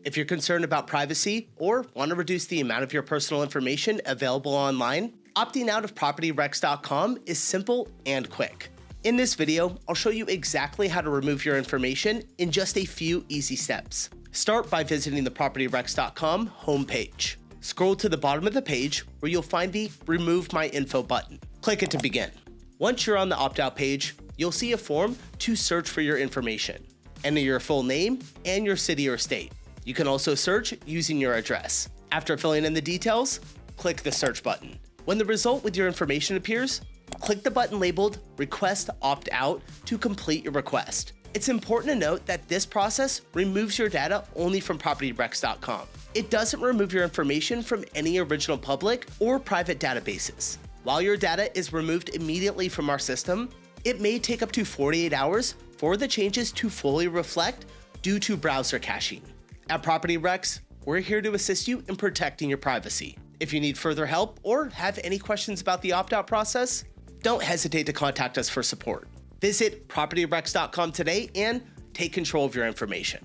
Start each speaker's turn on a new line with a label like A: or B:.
A: If you're concerned about privacy or want to reduce the amount of your personal information available online, opting out of PropertyRex.com is simple and quick. In this video, I'll show you exactly how to remove your information in just a few easy steps. Start by visiting the PropertyRex.com homepage. Scroll to the bottom of the page where you'll find the Remove My Info button. Click it to begin. Once you're on the opt-out page, you'll see a form to search for your information. Enter your full name and your city or state. You can also search using your address. After filling in the details, click the search button. When the result with your information appears, click the button labeled Request Opt-out to complete your request. It's important to note that this process removes your data only from PropertyRex.com. It doesn't remove your information from any original public or private databases. While your data is removed immediately from our system, it may take up to 48 hours for the changes to fully reflect due to browser caching. At PropertyRex, we're here to assist you in protecting your privacy. If you need further help or have any questions about the opt-out process, don't hesitate to contact us for support. Visit PropertyRex.com today and take control of your information.